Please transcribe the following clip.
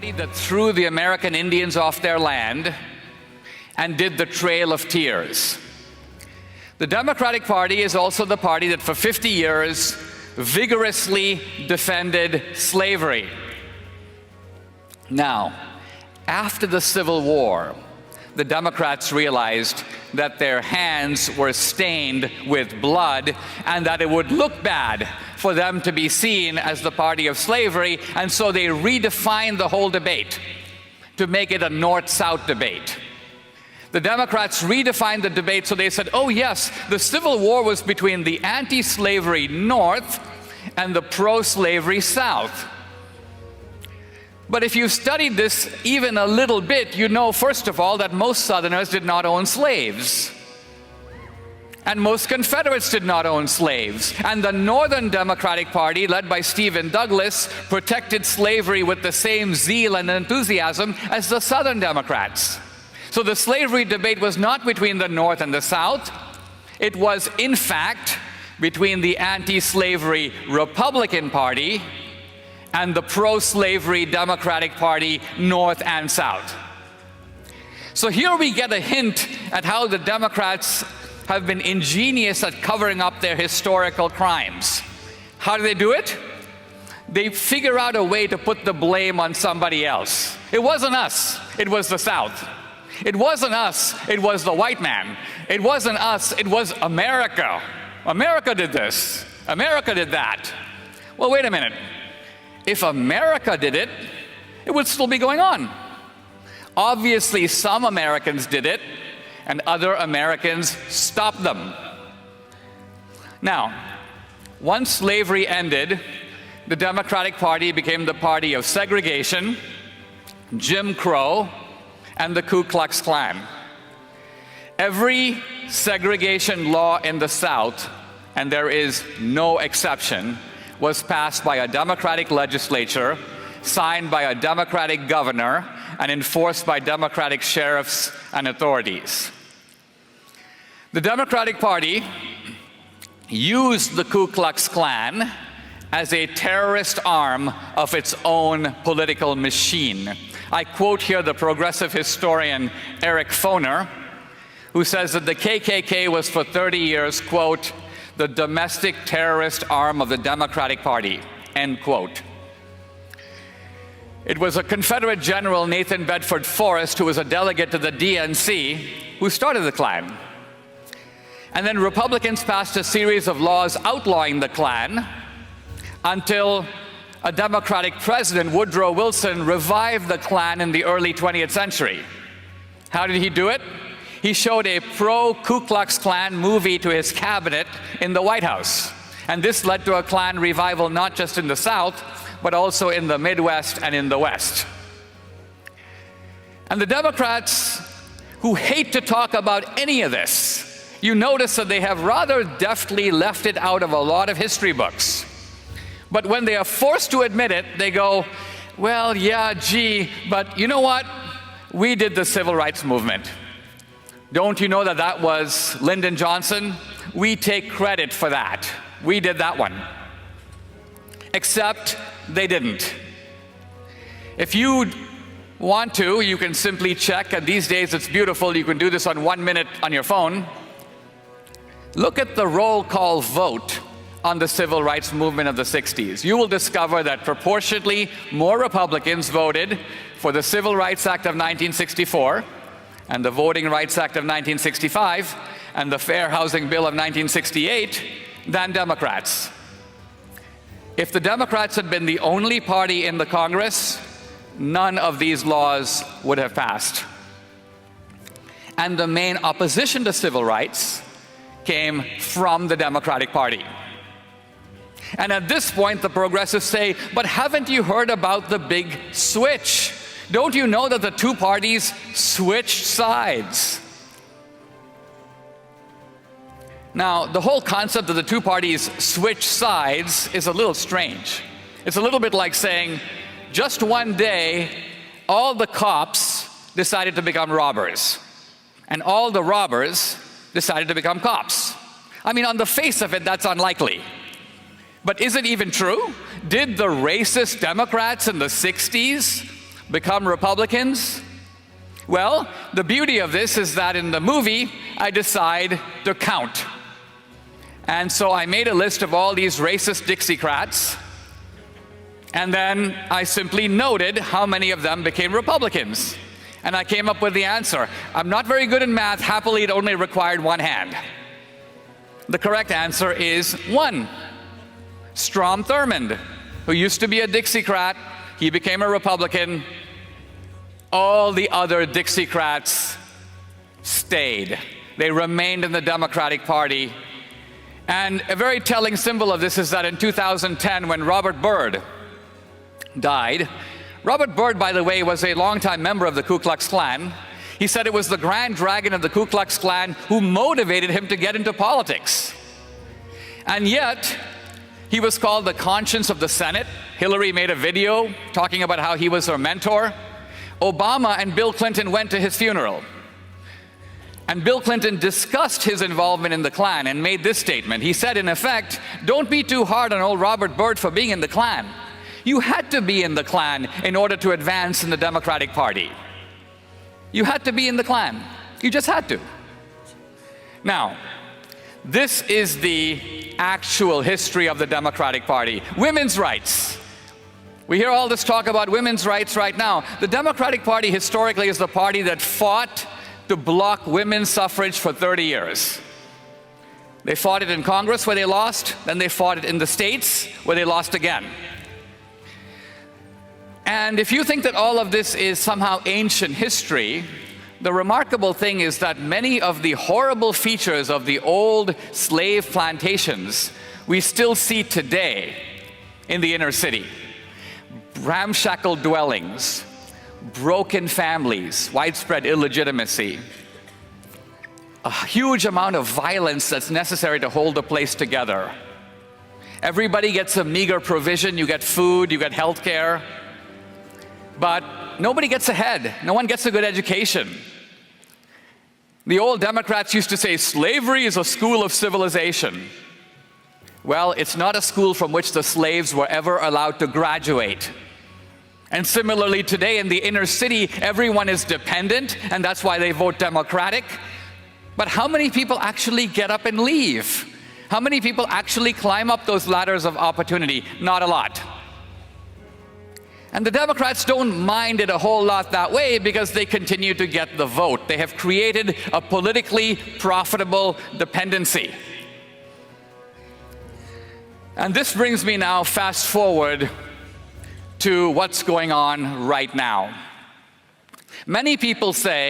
party that threw the American Indians off their land and did the Trail of Tears. The Democratic Party is also the party that for 50 years vigorously defended slavery. Now, after the Civil War, the Democrats realized that their hands were stained with blood and that it would look bad for them to be seen as the party of slavery, and so they redefined the whole debate to make it a North-South debate. The Democrats redefined the debate, so they said, oh yes, the Civil War was between the anti-slavery North and the pro-slavery South. But if you've studied this even a little bit, you know, first of all, that most Southerners did not own slaves. And most Confederates did not own slaves. And the Northern Democratic Party, led by Stephen Douglas, protected slavery with the same zeal and enthusiasm as the Southern Democrats. So the slavery debate was not between the North and the South. It was, in fact, between the anti-slavery Republican Party and the pro-slavery Democratic Party, North and South. So here we get a hint at how the Democrats have been ingenious at covering up their historical crimes. How do they do it? They figure out a way to put the blame on somebody else. It wasn't us, it was the South. It wasn't us, it was the white man. It wasn't us, it was America. America did this. America did that. Well, wait a minute. If America did it, it would still be going on. Obviously, some Americans did it, and other Americans stopped them. Now, once slavery ended, the Democratic Party became the party of segregation, Jim Crow, and the Ku Klux Klan. Every segregation law in the South, and there is no exception, was passed by a Democratic legislature, signed by a Democratic governor, and enforced by Democratic sheriffs and authorities. The Democratic Party used the Ku Klux Klan as a terrorist arm of its own political machine. I quote here the progressive historian Eric Foner, who says that the KKK was for 30 years, quote, the domestic terrorist arm of the Democratic Party, end quote. It was a Confederate General, Nathan Bedford Forrest, who was a delegate to the DNC, who started the Klan. And then Republicans passed a series of laws outlawing the Klan until a Democratic president, Woodrow Wilson, revived the Klan in the early 20th century. How did he do it? He showed a pro-Ku Klux Klan movie to his cabinet in the White House. And this led to a Klan revival not just in the South, but also in the Midwest and in the West. And the Democrats, who hate to talk about any of this, you notice that they have rather deftly left it out of a lot of history books. But when they are forced to admit it, they go, well, yeah, gee, but you know what? We did the civil rights movement. Don't you know that that was Lyndon Johnson? We take credit for that. We did that one. Except they didn't. If you want to, you can simply check, and these days it's beautiful, you can do this on 1 minute on your phone. Look at the roll call vote on the civil rights movement of the 60s. You will discover that proportionately more Republicans voted for the Civil Rights Act of 1964 and the Voting Rights Act of 1965 and the Fair Housing Bill of 1968 than Democrats. If the Democrats had been the only party in the Congress, none of these laws would have passed. And the main opposition to civil rights came from the Democratic Party. And at this point, the progressives say, but haven't you heard about the big switch? Don't you know that the two parties switched sides? Now, the whole concept of the two parties switch sides is a little strange. It's a little bit like saying, just one day, all the cops decided to become robbers, and all the robbers decided to become cops. I mean, on the face of it, that's unlikely. But is it even true? Did the racist Democrats in the 60s become Republicans? Well, the beauty of this is that in the movie, I decide to count. And so I made a list of all these racist Dixiecrats, and then I simply noted how many of them became Republicans. And I came up with the answer. I'm not very good in math. Happily, it only required one hand. The correct answer is 1. Strom Thurmond, who used to be a Dixiecrat, he became a Republican. All the other Dixiecrats stayed. They remained in the Democratic Party. And a very telling symbol of this is that in 2010, when Robert Byrd died, Robert Byrd, by the way, was a longtime member of the Ku Klux Klan. He said it was the Grand Dragon of the Ku Klux Klan who motivated him to get into politics. And yet, he was called the conscience of the Senate. Hillary made a video talking about how he was her mentor. Obama and Bill Clinton went to his funeral. And Bill Clinton discussed his involvement in the Klan and made this statement. He said, in effect, "Don't be too hard on old Robert Byrd for being in the Klan. You had to be in the Klan in order to advance in the Democratic Party. You had to be in the Klan. You just had to." Now, this is the actual history of the Democratic Party. Women's rights. We hear all this talk about women's rights right now. The Democratic Party historically is the party that fought to block women's suffrage for 30 years. They fought it in Congress where they lost, then they fought it in the states where they lost again. And if you think that all of this is somehow ancient history, the remarkable thing is that many of the horrible features of the old slave plantations we still see today in the inner city. Ramshackle dwellings, broken families, widespread illegitimacy, a huge amount of violence that's necessary to hold a place together. Everybody gets a meager provision. You get food, you get health care, but nobody gets ahead. No one gets a good education. The old Democrats used to say slavery is a school of civilization. Well, it's not a school from which the slaves were ever allowed to graduate. And similarly today in the inner city, everyone is dependent, and that's why they vote Democratic. But how many people actually get up and leave? How many people actually climb up those ladders of opportunity? Not a lot. And the Democrats don't mind it a whole lot that way because they continue to get the vote. They have created a politically profitable dependency. And this brings me now fast forward to what's going on right now. Many people say